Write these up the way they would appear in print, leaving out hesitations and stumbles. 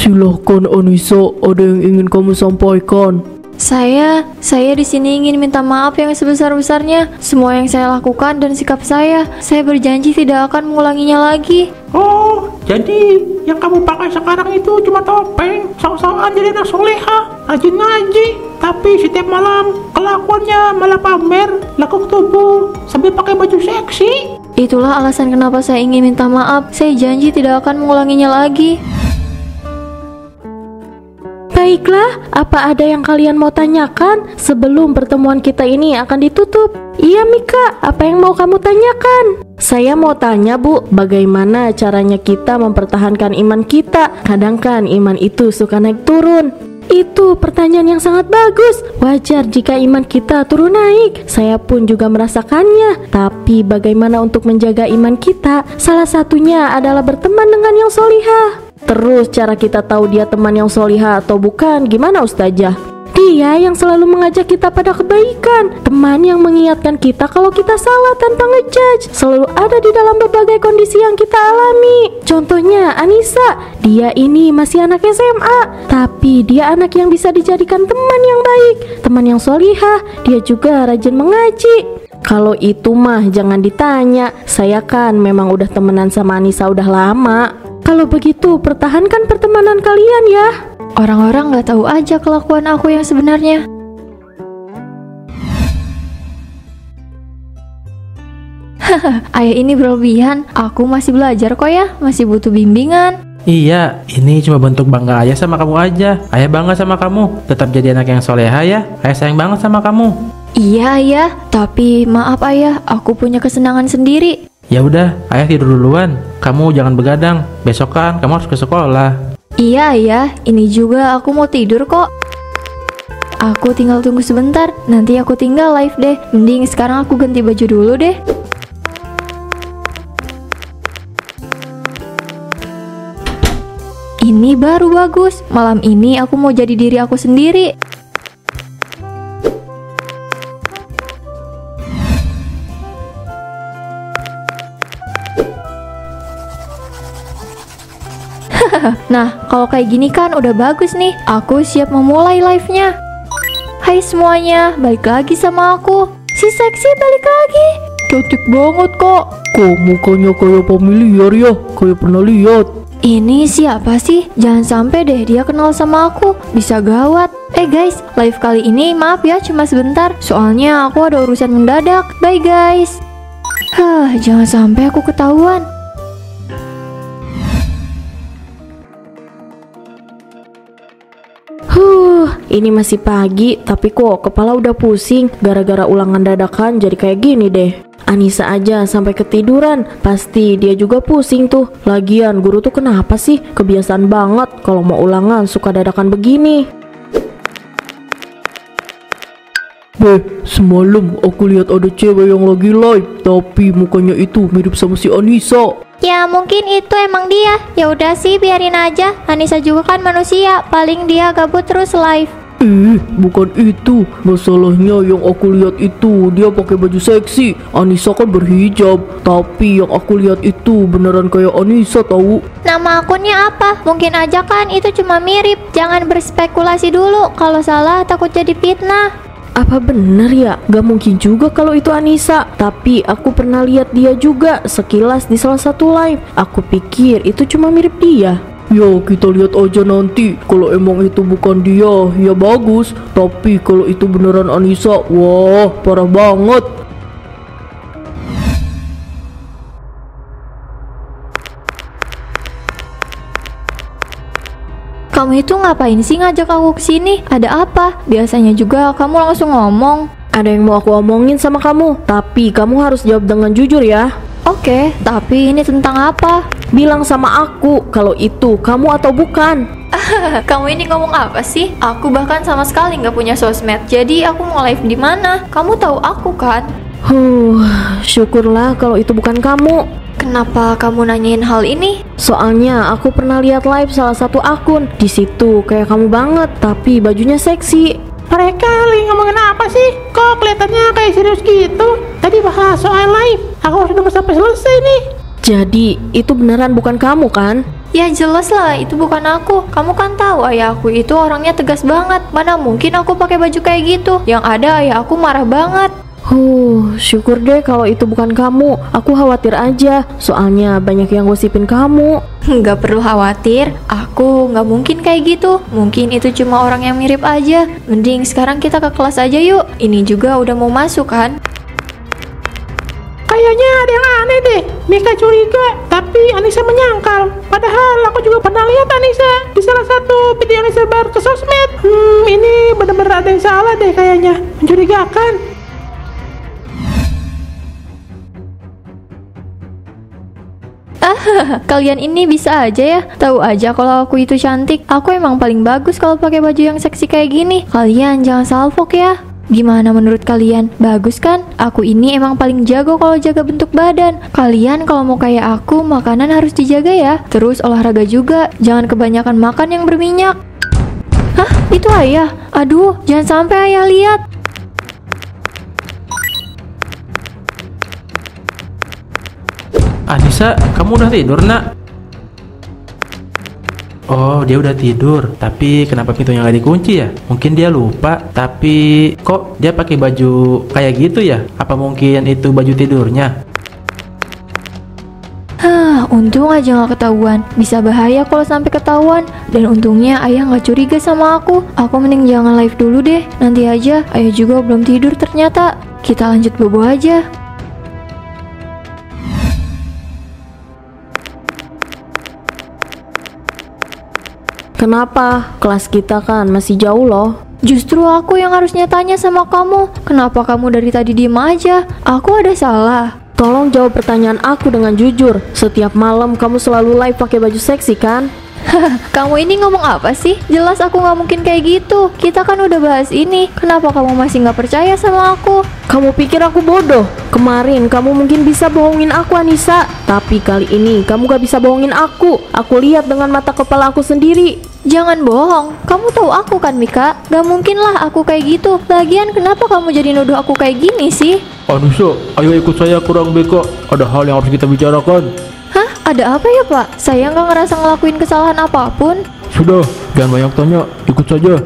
Silahkan Anissa, ada yang ingin kamu sampaikan? Saya di sini ingin minta maaf yang sebesar-besarnya. Semua yang saya lakukan dan sikap saya berjanji tidak akan mengulanginya lagi. Oh, jadi yang kamu pakai sekarang itu cuma topeng, sok-sokan jadi anak soleha, rajin ngaji, tapi setiap malam kelakuannya malah pamer, lekuk tubuh, sambil pakai baju seksi. Itulah alasan kenapa saya ingin minta maaf. Saya janji tidak akan mengulanginya lagi. Baiklah, apa ada yang kalian mau tanyakan sebelum pertemuan kita ini akan ditutup? Iya Mika, apa yang mau kamu tanyakan? Saya mau tanya Bu, bagaimana caranya kita mempertahankan iman kita? Kadang kan iman itu suka naik turun. Itu pertanyaan yang sangat bagus. Wajar jika iman kita turun naik. Saya pun juga merasakannya. Tapi bagaimana untuk menjaga iman kita? Salah satunya adalah berteman dengan yang solihah. Terus cara kita tahu dia teman yang solihah atau bukan, gimana Ustazah? Dia yang selalu mengajak kita pada kebaikan, teman yang mengingatkan kita kalau kita salah tanpa ngejudge, selalu ada di dalam berbagai kondisi yang kita alami. Contohnya Anissa, dia ini masih anak SMA, tapi dia anak yang bisa dijadikan teman yang baik, teman yang solihah. Dia juga rajin mengaji. Kalau itu mah jangan ditanya, saya kan memang udah temenan sama Anissa udah lama. Kalau begitu pertahankan pertemanan kalian ya. Orang-orang gak tahu aja kelakuan aku yang sebenarnya. Ayah ini berlebihan. Aku masih belajar kok ya, masih butuh bimbingan. Iya, ini cuma bentuk bangga ayah sama kamu aja. Ayah bangga sama kamu, tetap jadi anak yang soleha ya. Ayah sayang banget sama kamu. Iya ayah, tapi maaf ayah, aku punya kesenangan sendiri. Ya udah, ayah tidur duluan. Kamu jangan begadang. Besok kan kamu harus ke sekolah. Iya ayah, ini juga aku mau tidur kok. Aku tinggal tunggu sebentar, nanti aku tinggal live deh. Mending sekarang aku ganti baju dulu deh. Ini baru bagus. Malam ini aku mau jadi diri aku sendiri. Nah, kalau kayak gini kan udah bagus nih. Aku siap memulai live-nya. Hai semuanya, balik lagi sama aku. Si seksi balik lagi. Cantik banget kok. Kok mukanya kayak familiar ya, kayak pernah lihat. Ini siapa sih? Jangan sampai deh dia kenal sama aku. Bisa gawat. Guys, live kali ini maaf ya cuma sebentar. Soalnya aku ada urusan mendadak. Bye guys. Jangan sampai aku ketahuan. Ini masih pagi, tapi kok kepala udah pusing gara-gara ulangan dadakan jadi kayak gini deh. Anissa aja sampai ketiduran, pasti dia juga pusing tuh. Lagian guru tuh kenapa sih? Kebiasaan banget kalau mau ulangan suka dadakan begini. Semalam aku lihat ada cewek yang lagi live, tapi mukanya itu mirip sama si Anissa. Ya mungkin itu emang dia. Ya udah sih biarin aja. Anissa juga kan manusia. Paling dia gabut terus live. Bukan itu. Masalahnya yang aku lihat itu dia pakai baju seksi. Anissa kan berhijab. Tapi yang aku lihat itu beneran kayak Anissa tahu. Nama akunnya apa? Mungkin aja kan itu cuma mirip. Jangan berspekulasi dulu. Kalau salah takut jadi fitnah. Apa bener ya? Gak mungkin juga kalau itu Anissa. Tapi aku pernah lihat dia juga sekilas di salah satu live. Aku pikir itu cuma mirip dia. Ya kita lihat aja nanti. Kalau emang itu bukan dia, ya bagus. Tapi kalau itu beneran Anissa, wah parah banget. Kamu itu ngapain sih ngajak aku kesini? Ada apa? Biasanya juga kamu langsung ngomong. Ada yang mau aku omongin sama kamu, tapi kamu harus jawab dengan jujur ya. Oke, tapi ini tentang apa? Bilang sama aku kalau itu kamu atau bukan. Kamu ini ngomong apa sih? Aku bahkan sama sekali nggak punya sosmed. Jadi aku mau live di mana? Kamu tahu aku kan? Syukurlah kalau itu bukan kamu. Kenapa kamu nanyain hal ini? Soalnya aku pernah lihat live salah satu akun. Di situ kayak kamu banget, tapi bajunya seksi. Mereka lagi ngomongin apa sih? Kok kelihatannya kayak serius gitu? Tadi bahas soal live. Aku harus denger sampai selesai nih. Jadi itu beneran bukan kamu kan? Ya jelas lah, itu bukan aku. Kamu kan tahu ayah aku itu orangnya tegas banget. Mana mungkin aku pakai baju kayak gitu. Yang ada ayah aku marah banget. Syukur deh kalau itu bukan kamu. Aku khawatir aja, soalnya banyak yang gosipin kamu. Nggak perlu khawatir, aku nggak mungkin kayak gitu. Mungkin itu cuma orang yang mirip aja. Mending sekarang kita ke kelas aja yuk. Ini juga udah mau masuk kan? Kayaknya ada yang aneh deh. Mika curiga, tapi Anissa menyangkal. Padahal aku juga pernah lihat Anissa di salah satu video yang disebar ke sosmed. Ini benar-benar ada yang salah deh kayaknya. Mencurigakan. Kalian ini bisa aja ya. Tahu aja kalau aku itu cantik. Aku emang paling bagus kalau pakai baju yang seksi kayak gini. Kalian jangan salfok ya. Gimana menurut kalian? Bagus kan? Aku ini emang paling jago kalau jaga bentuk badan. Kalian kalau mau kayak aku, makanan harus dijaga ya. Terus olahraga juga. Jangan kebanyakan makan yang berminyak. Hah? Itu ayah? Aduh, jangan sampai ayah lihat. Anissa, kamu udah tidur, nak? Oh, dia udah tidur. Tapi kenapa pintunya nggak dikunci ya? Mungkin dia lupa. Tapi kok dia pakai baju kayak gitu ya? Apa mungkin itu baju tidurnya? Untung aja nggak ketahuan. Bisa bahaya kalau sampai ketahuan. Dan untungnya ayah nggak curiga sama aku. Aku mending jangan live dulu deh. Nanti aja, ayah juga belum tidur ternyata. Kita lanjut bobo aja. Kenapa? Kelas kita kan masih jauh loh. Justru aku yang harusnya tanya sama kamu. Kenapa kamu dari tadi diem aja? Aku ada salah. Tolong jawab pertanyaan aku dengan jujur. Setiap malam kamu selalu live pakai baju seksi kan? Kamu ini ngomong apa sih? Jelas aku nggak mungkin kayak gitu. Kita kan udah bahas ini. Kenapa kamu masih nggak percaya sama aku? Kamu pikir aku bodoh? Kemarin kamu mungkin bisa bohongin aku, Anissa. Tapi kali ini kamu gak bisa bohongin aku. Aku lihat dengan mata kepala aku sendiri. Jangan bohong. Kamu tahu aku kan, Mika? Gak mungkin lah aku kayak gitu. Lagian kenapa kamu jadi nuduh aku kayak gini sih? Anissa, ayo ikut saya kurang beko. Ada hal yang harus kita bicarakan. Hah? Ada apa ya, Pak? Saya nggak ngerasa ngelakuin kesalahan apapun. Sudah, jangan banyak tanya. Ikut saja.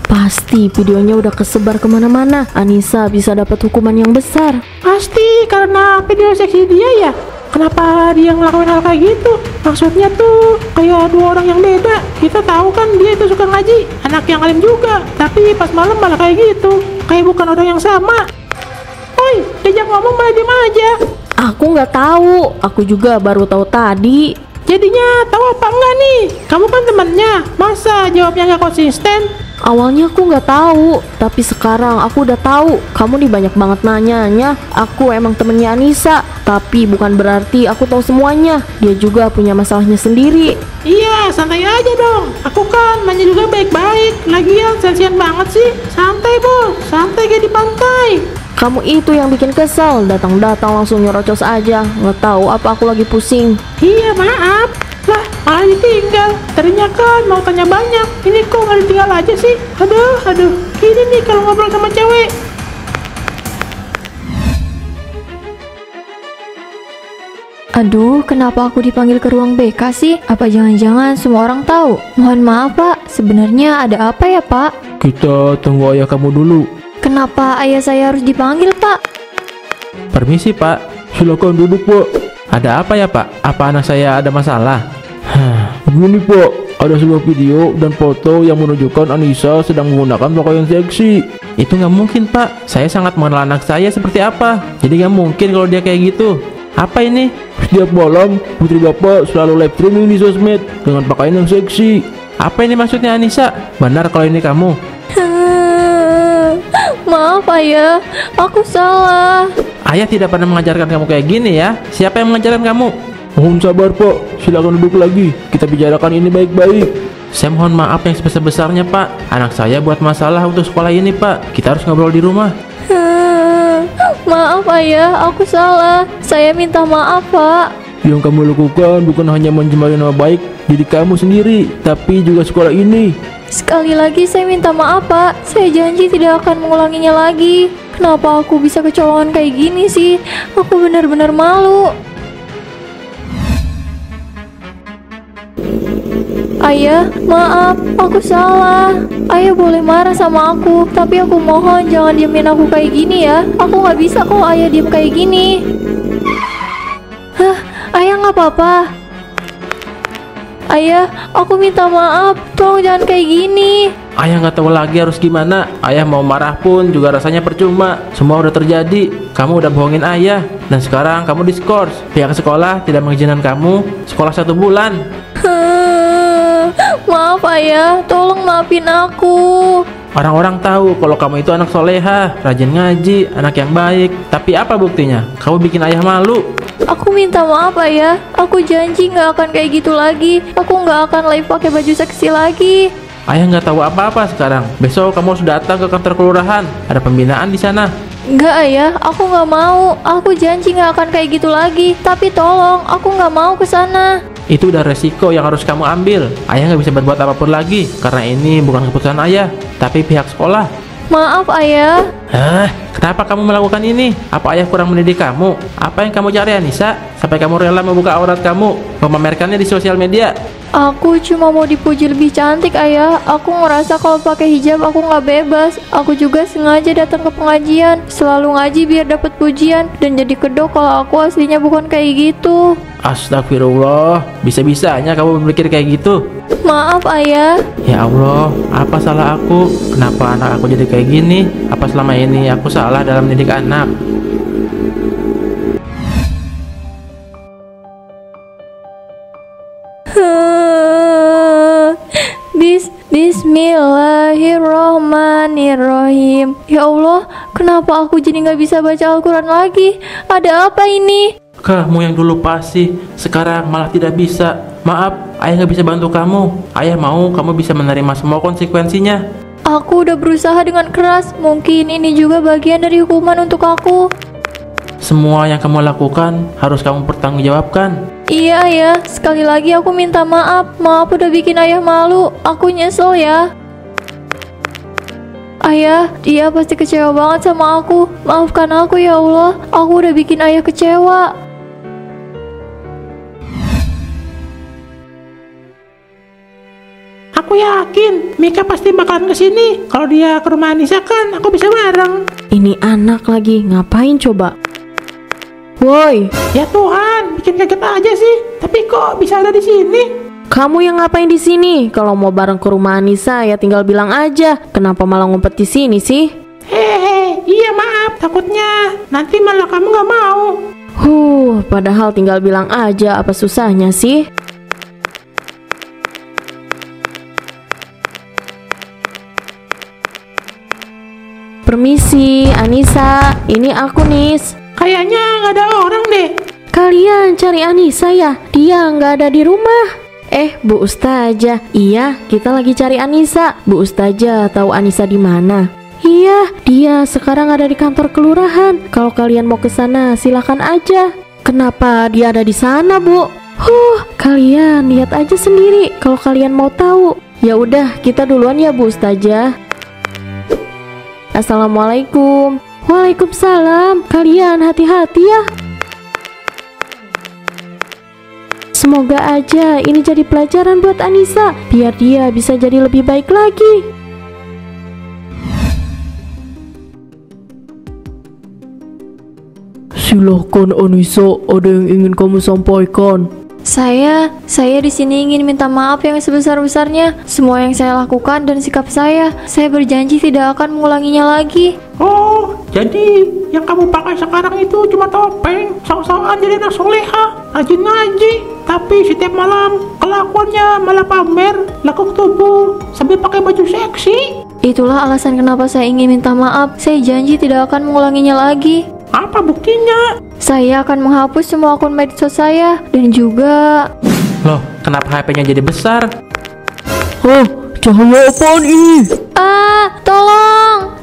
Pasti videonya udah kesebar kemana-mana. Anissa bisa dapat hukuman yang besar. Pasti karena video seksi dia ya. Kenapa dia ngelakuin hal kayak gitu? Maksudnya tuh kayak dua orang yang beda. Kita tahu kan dia itu suka ngaji, anak yang alim juga. Tapi pas malam malah kayak gitu. Kayak bukan orang yang sama. Woi, diajak ngomong malah diem aja. Aku nggak tahu. Aku juga baru tahu tadi. Jadinya tahu apa enggak nih? Kamu kan temannya. Masa jawabnya nggak konsisten? Awalnya aku nggak tahu, tapi sekarang aku udah tahu. Kamu nih banyak banget nanyanya. Aku emang temennya Anissa, tapi bukan berarti aku tahu semuanya. Dia juga punya masalahnya sendiri. Iya, santai aja dong. Aku kan nanya juga baik-baik. Lagian sensian banget sih. Santai bos, santai kayak di pantai. Kamu itu yang bikin kesel. Datang-datang langsung nyerocos aja. Nggak tahu apa aku lagi pusing. Iya, maaf. Lah, malah ditinggal. Tadinya kan mau tanya banyak. Ini kok nggak ditinggal aja sih? Aduh. Gini nih kalau ngobrol sama cewek. Aduh, kenapa aku dipanggil ke ruang BK sih? Apa jangan-jangan semua orang tahu? Mohon maaf, Pak. Sebenarnya ada apa ya, Pak? Kita tunggu ayah kamu dulu. Kenapa ayah saya harus dipanggil, Pak? Permisi, Pak. Silakan duduk, Pak. Ada apa ya, Pak? Apa anak saya ada masalah? Begini, Pak. Ada sebuah video dan foto yang menunjukkan Anissa sedang menggunakan pakaian seksi. Itu nggak mungkin, Pak. Saya sangat mengenal anak saya seperti apa. Jadi nggak mungkin kalau dia kayak gitu. Apa ini? Setiap malam, putri Bapak selalu live streaming di sosmed dengan pakaian yang seksi. Apa ini maksudnya, Anissa? Benar kalau ini kamu? Maaf ayah, aku salah. Ayah tidak pernah mengajarkan kamu kayak gini ya. Siapa yang mengajarkan kamu? Mohon sabar, Pak. Silakan duduk lagi. Kita bicarakan ini baik-baik. Saya mohon maaf yang sebesar-besarnya, Pak. Anak saya buat masalah untuk sekolah ini, Pak. Kita harus ngobrol di rumah. Maaf ayah, aku salah. Saya minta maaf, Pak. Yang kamu lakukan bukan hanya mencemari nama baik diri kamu sendiri, tapi juga sekolah ini. Sekali lagi saya minta maaf Pak, saya janji tidak akan mengulanginya lagi. Kenapa aku bisa kecolongan kayak gini sih? Aku benar-benar malu. Ayah, maaf, aku salah. Ayah boleh marah sama aku, tapi aku mohon jangan diemin aku kayak gini ya. Aku nggak bisa kok ayah diem kayak gini. Hah, ayah nggak apa-apa. Ayah, aku minta maaf, tolong jangan kayak gini. Ayah nggak tahu lagi harus gimana. Ayah mau marah pun juga rasanya percuma. Semua udah terjadi. Kamu udah bohongin ayah, dan sekarang kamu diskors. Pihak sekolah tidak mengizinkan kamu sekolah 1 bulan. Maaf ayah, tolong maafin aku. Orang-orang tahu kalau kamu itu anak soleha, rajin ngaji, anak yang baik. Tapi apa buktinya? Kamu bikin ayah malu. Aku minta maaf ayah, aku janji nggak akan kayak gitu lagi. Aku nggak akan live pakai baju seksi lagi. Ayah nggak tahu apa-apa sekarang. Besok kamu harus datang ke kantor kelurahan. Ada pembinaan di sana. Nggak ayah, aku nggak mau. Aku janji nggak akan kayak gitu lagi. Tapi tolong, aku nggak mau ke sana. Itu udah resiko yang harus kamu ambil. Ayah nggak bisa berbuat apapun lagi karena ini bukan keputusan ayah, tapi pihak sekolah. Maaf ayah. Kenapa kamu melakukan ini? Apa ayah kurang mendidik kamu? Apa yang kamu cari, Anissa? Sampai kamu rela membuka aurat kamu, memamerkannya di sosial media. Aku cuma mau dipuji lebih cantik ayah. Aku ngerasa kalau pakai hijab aku nggak bebas. Aku juga sengaja datang ke pengajian, selalu ngaji biar dapat pujian, dan jadi kedok kalau aku aslinya bukan kayak gitu. Astagfirullah, bisa-bisanya kamu berpikir kayak gitu. Maaf ayah. Ya Allah, apa salah aku? Kenapa anak aku jadi kayak gini? Apa selama ini aku salah dalam mendidik anak? Bismillahirrahmanirrahim. Ya Allah, kenapa aku jadi nggak bisa baca Al-Quran lagi? Ada apa ini? Kamu yang dulu pasti, sekarang malah tidak bisa. Maaf, ayah nggak bisa bantu kamu. Ayah mau kamu bisa menerima semua konsekuensinya. Aku udah berusaha dengan keras. Mungkin ini juga bagian dari hukuman untuk aku. Semua yang kamu lakukan harus kamu pertanggungjawabkan. Iya ayah, sekali lagi aku minta maaf. Maaf udah bikin ayah malu. Aku nyesel ya. Ayah, dia pasti kecewa banget sama aku. Maafkan aku ya Allah. Aku udah bikin ayah kecewa. Aku yakin Mika pasti bakalan kesini. Kalau dia ke rumah Anissa kan aku bisa bareng. Ini anak lagi ngapain coba? Woi, Ya Tuhan, bikin kaget aja sih. Tapi kok bisa ada di sini? kamu yang ngapain di sini? Kalau mau bareng ke rumah Anissa ya tinggal bilang aja. Kenapa malah ngumpet di sini sih? Hehe, iya maaf. Takutnya nanti malah kamu nggak mau. Padahal tinggal bilang aja, apa susahnya sih? Permisi, Anissa. Ini aku, Nis. Kayaknya nggak ada orang deh. Kalian cari Anissa ya? Dia nggak ada di rumah. Bu Ustazah. Iya, kita lagi cari Anissa. Bu Ustazah tahu Anissa di mana? Iya, dia sekarang ada di kantor kelurahan. Kalau kalian mau ke sana, silakan aja. Kenapa dia ada di sana, Bu? Kalian lihat aja sendiri kalau kalian mau tahu. Ya udah, kita duluan ya, Bu Ustazah. Assalamualaikum. Waalaikumsalam. Kalian hati-hati ya. Semoga aja ini jadi pelajaran buat Anissa, biar dia bisa jadi lebih baik lagi. Silahkan Anissa, ada yang ingin kamu sampaikan? Saya di sini ingin minta maaf yang sebesar-besarnya. Semua yang saya lakukan dan sikap saya berjanji tidak akan mengulanginya lagi. Oh, jadi yang kamu pakai sekarang itu cuma topeng. Sok-sokan jadi anak soleha, rajin ngaji. Tapi setiap malam kelakuannya malah pamer, lekuk tubuh sambil pakai baju seksi. Itulah alasan kenapa saya ingin minta maaf. Saya janji tidak akan mengulanginya lagi. Apa buktinya? Saya akan menghapus semua akun medsos saya dan juga... Loh, kenapa HP-nya jadi besar? Cahaya apaan ini? Tolong!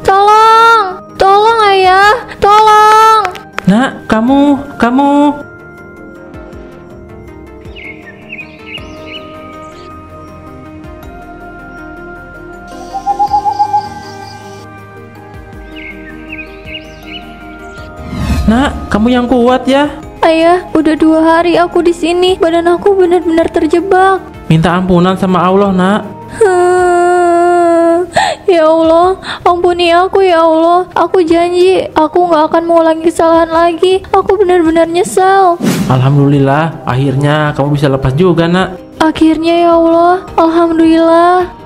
Tolong ayah! Tolong! Nak, kamu... Nak, kamu yang kuat ya. Ayah, udah 2 hari aku di sini. Badan aku benar-benar terjebak. Minta ampunan sama Allah, nak. Ya Allah, ampuni aku ya Allah. Aku janji, aku gak akan mengulangi kesalahan lagi. Aku benar-benar nyesal. Alhamdulillah, akhirnya kamu bisa lepas juga, nak. Akhirnya ya Allah, alhamdulillah.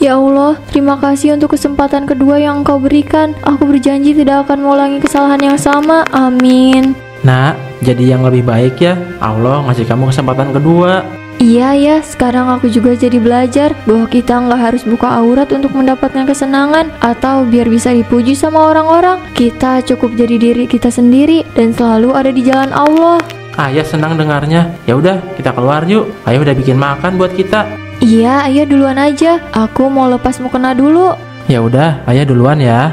Ya Allah, terima kasih untuk kesempatan kedua yang Engkau berikan. Aku berjanji tidak akan mengulangi kesalahan yang sama. Amin. Nak, jadi yang lebih baik ya. Allah ngasih kamu kesempatan kedua. Iya ya, sekarang aku juga jadi belajar bahwa kita nggak harus buka aurat untuk mendapatkan kesenangan atau biar bisa dipuji sama orang-orang. Kita cukup jadi diri kita sendiri dan selalu ada di jalan Allah. Ayah senang dengarnya. Ya udah, kita keluar yuk. Ayah udah bikin makan buat kita. Iya, ayah duluan aja. Aku mau lepas mukena dulu. Ya udah, ayah duluan ya.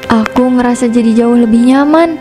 Aku ngerasa jadi jauh lebih nyaman.